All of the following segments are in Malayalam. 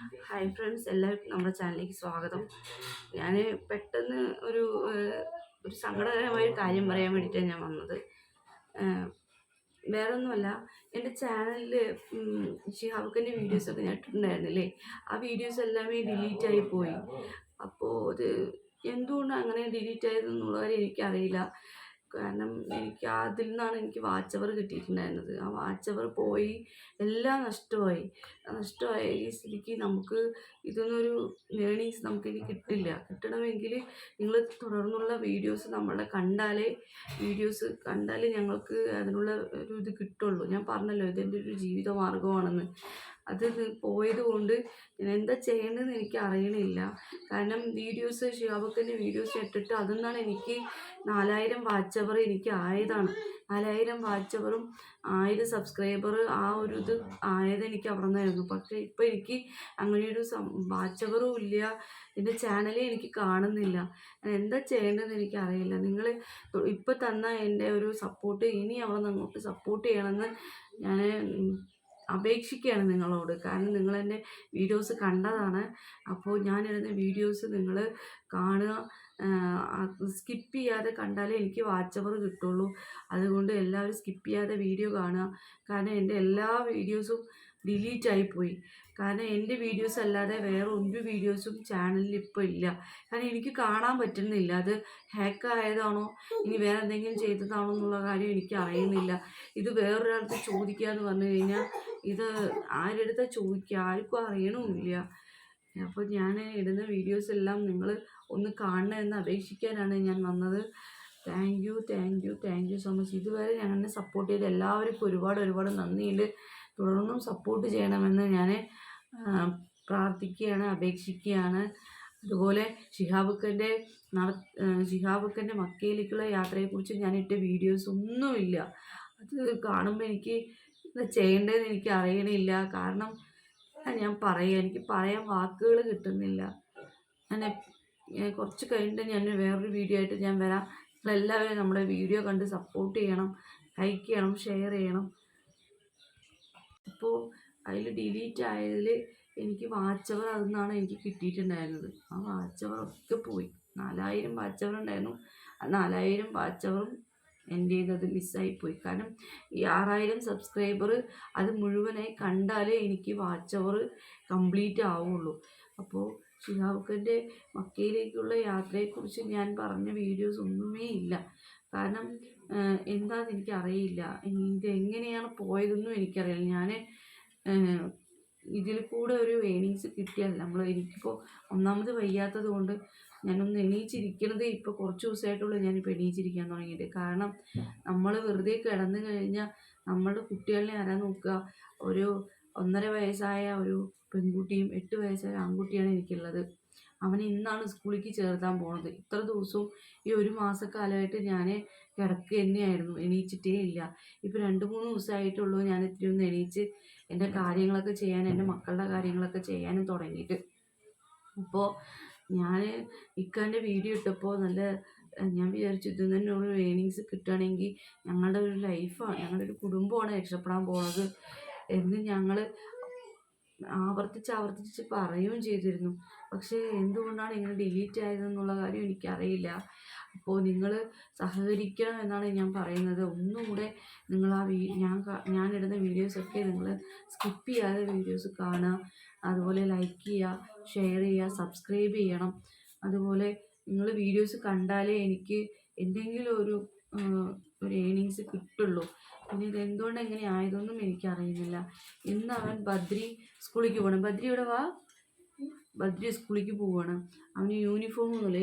ഹായ് ഫ്രണ്ട്സ്, എല്ലാവർക്കും നമ്മുടെ ചാനലിലേക്ക് സ്വാഗതം. ഞാൻ പെട്ടെന്ന് ഒരു സങ്കടകരമായ ഒരു കാര്യം പറയാൻ വേണ്ടിയിട്ടാണ് ഞാൻ വന്നത്. വേറൊന്നുമല്ല, എൻ്റെ ചാനലിൽ ഷിഹാബുഖിൻ്റെ വീഡിയോസൊക്കെ ഞാൻ ഇട്ടിട്ടുണ്ടായിരുന്നില്ലേ, ആ വീഡിയോസ് എല്ലാമേ ഡിലീറ്റായി പോയി. അപ്പോൾ അത് എന്തുകൊണ്ടാണ് അങ്ങനെ ഡിലീറ്റ് ആയതെന്നുള്ള കാര്യം എനിക്കറിയില്ല. കാരണം അതിൽ നിന്നാണ് എനിക്ക് വാച്ച് അവർ കിട്ടിയിട്ടുണ്ടായിരുന്നത്. ആ വാച്ച് അവർ പോയി, എല്ലാം നഷ്ടമായി ഈ സ്ഥിതിക്ക് നമുക്ക് ഇതൊന്നൊരു ഏണിങ്സ് നമുക്കിനി കിട്ടില്ല. കിട്ടണമെങ്കിൽ നിങ്ങൾ തുടർന്നുള്ള വീഡിയോസ് കണ്ടാലേ ഞങ്ങൾക്ക് അതിനുള്ള ഒരു ഇത് കിട്ടുള്ളൂ. ഞാൻ പറഞ്ഞല്ലോ, ഇതെൻ്റെ ഒരു ജീവിത മാർഗമാണെന്ന്. അത് പോയത് കൊണ്ട് ഞാൻ എന്താ ചെയ്യേണ്ടതെന്ന് എനിക്ക് അറിയണില്ല. കാരണം ഷിഹാബുഖിൻ്റെ വീഡിയോസ് ഇട്ടിട്ട് അതിൽ നിന്നാണ് എനിക്ക് 4000 വാച്ച് അവർ എനിക്ക് ആയതാണ്. 4000 വാച്ച് അവറും 1000 സബ്സ്ക്രൈബർ ആ ഒരു ഇത് ആയത് എനിക്ക് അവിടെ നിന്നായിരുന്നു. പക്ഷേ ഇപ്പോൾ എനിക്ക് അങ്ങനെയൊരു വാച്ച് അവറും ഇല്ല, എൻ്റെ ചാനലേ എനിക്ക് കാണുന്നില്ല. ഞാൻ എന്താ ചെയ്യേണ്ടതെന്ന് എനിക്കറിയില്ല. നിങ്ങൾ ഇപ്പോൾ തന്ന എൻ്റെ ഒരു സപ്പോർട്ട് ഇനി അവിടെ നിന്ന് അങ്ങോട്ട് സപ്പോർട്ട് ചെയ്യണമെന്ന് ഞാൻ അപേക്ഷിക്കുകയാണ് നിങ്ങളോട്. കാരണം നിങ്ങളെൻ്റെ വീഡിയോസ് കണ്ടതാണ്. അപ്പോൾ ഞാനിടുന്ന വീഡിയോസ് നിങ്ങൾ കാണുക, സ്കിപ്പ് ചെയ്യാതെ കണ്ടാലേ എനിക്ക് വാച്ച് അവർ കിട്ടുള്ളൂ. അതുകൊണ്ട് എല്ലാവരും സ്കിപ്പ് ചെയ്യാതെ വീഡിയോ കാണുക. കാരണം എൻ്റെ എല്ലാ വീഡിയോസും ഡിലീറ്റായിപ്പോയി. കാരണം എൻ്റെ വീഡിയോസ് അല്ലാതെ വേറെ ഒരു വീഡിയോസും ചാനലിൽ ഇപ്പോൾ ഇല്ല. കാരണം എനിക്ക് കാണാൻ പറ്റുന്നില്ല. അത് ഹാക്ക് ആയതാണോ ഇനി വേറെ എന്തെങ്കിലും ചെയ്തതാണോ എന്നുള്ള കാര്യം എനിക്ക് അറിയുന്നില്ല. ഇത് വേറൊരാൾക്ക് ചോദിക്കുക എന്ന് പറഞ്ഞു കഴിഞ്ഞാൽ ഇത് ആരെടുത്താ ചോദിക്കുക, ആർക്കും അറിയണമില്ല. അപ്പോൾ ഞാൻ ഇടുന്ന വീഡിയോസ് എല്ലാം നിങ്ങൾ ഒന്ന് കാണണമെന്ന് അപേക്ഷിക്കാനാണ് ഞാൻ വന്നത്. Thank you so much. ഇതുവരെ ഞങ്ങളെ സപ്പോർട്ട് ചെയ്ത എല്ലാവർക്കും ഒരുപാട് നന്ദിയുണ്ട്. തുടർന്നും സപ്പോർട്ട് ചെയ്യണമെന്ന് ഞാൻ പ്രാർത്ഥിക്കുകയാണ്, അപേക്ഷിക്കുകയാണ്. അതുപോലെ ഷിഹാബുഖിൻ്റെ മക്കയിലേക്കുള്ള യാത്രയെക്കുറിച്ച് ഞാനിട്ട വീഡിയോസ് ഒന്നുമില്ല. അത് കാണുമ്പോൾ എനിക്ക് എന്താ ചെയ്യേണ്ടതെന്ന് എനിക്ക് അറിയണില്ല. കാരണം എനിക്ക് പറയാൻ വാക്കുകൾ കിട്ടുന്നില്ല. കുറച്ച് കഴിഞ്ഞിട്ട് ഞാൻ വേറൊരു വീഡിയോ ആയിട്ട് ഞാൻ വരാം. നിങ്ങളെല്ലാവരും നമ്മുടെ വീഡിയോ കണ്ട് സപ്പോർട്ട് ചെയ്യണം, ലൈക്ക് ചെയ്യണം, ഷെയർ ചെയ്യണം. അപ്പോൾ അതിൽ ഡിലീറ്റ് ആയതിൽ എനിക്ക് വാച്ച് അവർ അതിൽ നിന്നാണ് എനിക്ക് കിട്ടിയിട്ടുണ്ടായിരുന്നത്. ആ വാച്ച് അവർ ഒക്കെ പോയി. 4000 വാച്ച് അവർ ഉണ്ടായിരുന്നു. ആ 4000 വാച്ച് അവറും അത് മിസ്സായിപ്പോയി. കാരണം ഈ 6000 സബ്സ്ക്രൈബർ അത് മുഴുവനായി കണ്ടാലേ എനിക്ക് വാച്ച് അവർ കംപ്ലീറ്റ് ആവുള്ളൂ. അപ്പോൾ ഷിഹാബുഖിൻ്റെ മക്കയിലേക്കുള്ള യാത്രയെക്കുറിച്ച് ഞാൻ പറഞ്ഞ വീഡിയോസ് ഒന്നുമേ ഇല്ല. കാരണം എന്താണെന്ന് എനിക്കറിയില്ല. ഇതെങ്ങനെയാണ് പോയതെന്നും എനിക്കറിയില്ല. ഞാൻ ഇതിൽ കൂടെ ഒരു ഏണിങ്സ് കിട്ടിയാൽ എനിക്കിപ്പോൾ ഒന്നാമത് വയ്യാത്തത് കൊണ്ട് ഞാനൊന്ന് എണീച്ചിരിക്കണത് ഇപ്പോൾ കുറച്ച് ദിവസമായിട്ടുള്ളൂ. ഞാനിപ്പോൾ എണീച്ചിരിക്കാൻ തുടങ്ങിയിട്ട്. കാരണം നമ്മൾ വെറുതെ കിടന്നു കഴിഞ്ഞാൽ നമ്മളുടെ കുട്ടികളെ ആരാ നോക്കുക? ഒരു 1.5 വയസ്സായ ഒരു പെൺകുട്ടിയും 8 വയസ്സായ ആൺകുട്ടിയാണ് എനിക്കുള്ളത്. അവനെ ഇന്നാണ് സ്കൂളിലേക്ക് ചേർത്താൻ പോണത്. ഇത്ര ദിവസവും ഈ ഒരു മാസക്കാലമായിട്ട് ഞാൻ കിടക്കുക തന്നെയായിരുന്നു, എണീച്ചിട്ടേ ഇല്ല. ഇപ്പോൾ 2-3 ദിവസമായിട്ടുള്ളൂ ഞാൻ ഇത്തിരി ഒന്ന് എണീച്ച് എൻ്റെ കാര്യങ്ങളൊക്കെ ചെയ്യാൻ, എൻ്റെ മക്കളുടെ കാര്യങ്ങളൊക്കെ ചെയ്യാനും തുടങ്ങിയിട്ട്. അപ്പോൾ ഞാൻ ഇക്കാൻ്റെ വീഡിയോ ഇട്ടപ്പോൾ ഞാൻ വിചാരിച്ചു ഇതിൽ തന്നെ ഒരു ഏണിങ്സ് കിട്ടുകയാണെങ്കിൽ ഞങ്ങളുടെ ഒരു ലൈഫാണ്, ഞങ്ങളുടെ ഒരു കുടുംബമാണ് രക്ഷപ്പെടാൻ പോകുന്നത് എന്ന് ഞങ്ങൾ ആവർത്തിച്ച് പറയുകയും ചെയ്തിരുന്നു. പക്ഷേ എന്തുകൊണ്ടാണ് ഇങ്ങനെ ഡിലീറ്റ് ആയതെന്നുള്ള കാര്യം എനിക്കറിയില്ല. അപ്പോൾ നിങ്ങൾ സഹകരിക്കണം എന്നാണ് ഞാൻ പറയുന്നത്. ഒന്നുകൂടെ നിങ്ങൾ ഞാനിടുന്ന വീഡിയോസൊക്കെ നിങ്ങൾ സ്കിപ്പ് ചെയ്യാതെ വീഡിയോസ് കാണുക. അതുപോലെ ലൈക്ക് ചെയ്യുക, ഷെയർ ചെയ്യുക, സബ്സ്ക്രൈബ് ചെയ്യണം. അതുപോലെ നിങ്ങൾ വീഡിയോസ് കണ്ടാലേ എനിക്ക് എന്തെങ്കിലും ഒരു ഏണിങ്സ് കിട്ടുള്ളൂ. പിന്നെ ഇതെന്തുകൊണ്ട് എങ്ങനെ ആയതൊന്നും എനിക്കറിയുന്നില്ല. ഇന്ന് അവൻ ബദ്രി സ്കൂളിലേക്ക് പോകണം. ബദ്രി സ്കൂളിലേക്ക് പോവുകയാണ്. അവന് യൂണിഫോമൊന്നുമില്ല.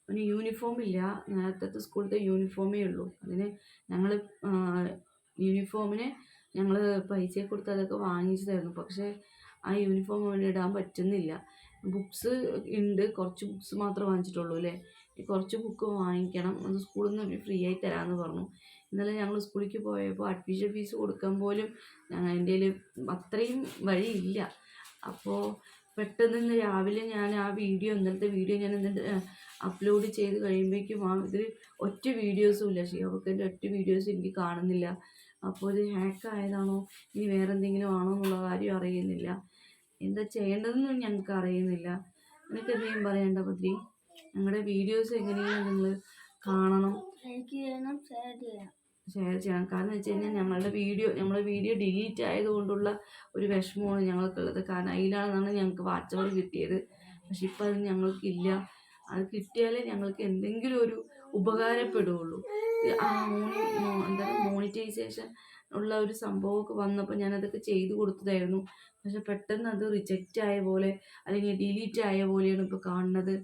അവന് യൂണിഫോമില്ല. നേരത്തെ സ്കൂളിലത്തെ യൂണിഫോമേ ഉള്ളൂ. ഞങ്ങൾ യൂണിഫോമിന് ഞങ്ങൾ പൈസ കൊടുത്ത് അതൊക്കെ വാങ്ങിച്ചതായിരുന്നു. പക്ഷേ ആ യൂണിഫോം അവന് ഇടാൻ പറ്റുന്നില്ല. ബുക്സ് ഉണ്ട്, കുറച്ച് ബുക്സ് മാത്രമേ വാങ്ങിച്ചിട്ടുള്ളൂ അല്ലേ. കുറച്ച് ബുക്ക് വാങ്ങിക്കണം. അത് സ്കൂളിൽ നിന്ന് ഫ്രീ ആയി തരാമെന്ന് പറഞ്ഞു. ഇന്നലെ ഞങ്ങൾ സ്കൂളിലേക്ക് പോയപ്പോൾ അഡ്മിഷൻ ഫീസ് കൊടുക്കാൻ പോലും എൻ്റെ കയ്യിൽ അത്രയും വഴിയില്ല. അപ്പോൾ പെട്ടെന്ന് ഇന്ന് രാവിലെ ഞാൻ ഇന്നലത്തെ വീഡിയോ ഞാൻ അപ്ലോഡ് ചെയ്ത് കഴിയുമ്പോഴേക്കും ഇതിൽ ഒറ്റ വീഡിയോസും ഇല്ല. ഷിഹാബുഖിൻ്റെ ഒറ്റ വീഡിയോസ് എനിക്ക് കാണുന്നില്ല. അപ്പോൾ ഇത് ഹാക്ക് ആയതാണോ ഇനി വേറെ എന്തെങ്കിലും ആണോ എന്നുള്ള കാര്യം അറിയുന്നില്ല. എന്താ ചെയ്യേണ്ടതെന്നും ഞങ്ങൾക്ക് അറിയുന്നില്ല. നിനക്ക് എന്തെങ്കിലും പറയണ്ട ബദ്രി? ഞങ്ങളുടെ വീഡിയോസ് എങ്ങനെയാണ് നിങ്ങൾ കാണണം, ഷെയർ ചെയ്യണം. കാരണം വെച്ച് കഴിഞ്ഞാൽ നമ്മളെ വീഡിയോ ഡിലീറ്റ് ആയതുകൊണ്ടുള്ള ഒരു വിഷമമാണ് ഞങ്ങൾക്കുള്ളത്. കാരണം അതിലാണെന്നാണ് ഞങ്ങൾക്ക് വാച്ച് അവർ കിട്ടിയത്. പക്ഷെ ഇപ്പം അത് ഞങ്ങൾക്കില്ല. അത് കിട്ടിയാലേ ഞങ്ങൾക്ക് എന്തെങ്കിലും ഒരു ഉപകാരപ്പെടുകയുള്ളൂ. എന്താണ് മോണിറ്റൈസേഷൻ ഉള്ള ഒരു സംഭവമൊക്കെ വന്നപ്പോൾ ഞാനതൊക്കെ ചെയ്തു കൊടുത്തതായിരുന്നു. പക്ഷെ പെട്ടെന്ന് അത് റിജക്റ്റ് ആയ പോലെ അല്ലെങ്കിൽ ഡിലീറ്റ് ആയ പോലെയാണ് ഇപ്പോൾ കാണുന്നത്.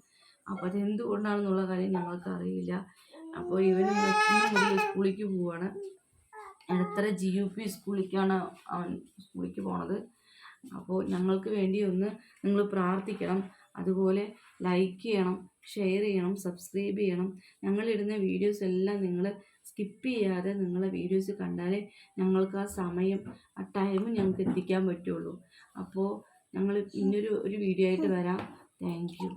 അപ്പോൾ അതെന്തുകൊണ്ടാണെന്നുള്ള കാര്യം ഞങ്ങൾക്ക് അറിയില്ല. അപ്പോൾ ഇവൻ മുതൽ സ്കൂളിലേക്ക് പോവാണ്. എടത്തറ GUP സ്കൂളിലേക്കാണ് അവൻ സ്കൂളിലേക്ക് പോണത്. അപ്പോൾ ഞങ്ങൾക്ക് വേണ്ടി ഒന്ന് നിങ്ങൾ പ്രാർത്ഥിക്കണം. അതുപോലെ ലൈക്ക് ചെയ്യണം, ഷെയർ ചെയ്യണം, സബ്സ്ക്രൈബ് ചെയ്യണം. ഞങ്ങളിടുന്ന വീഡിയോസ് എല്ലാം നിങ്ങൾ സ്കിപ്പ് ചെയ്യാതെ നിങ്ങളെ വീഡിയോസ് കണ്ടാലേ ഞങ്ങൾക്ക് ആ സമയം, ആ ടൈം ഞങ്ങൾക്ക് എത്തിക്കാൻ പറ്റുള്ളൂ. അപ്പോൾ ഞങ്ങൾ ഇന്നൊരു വീഡിയോ ആയിട്ട് വരാം. Thank you.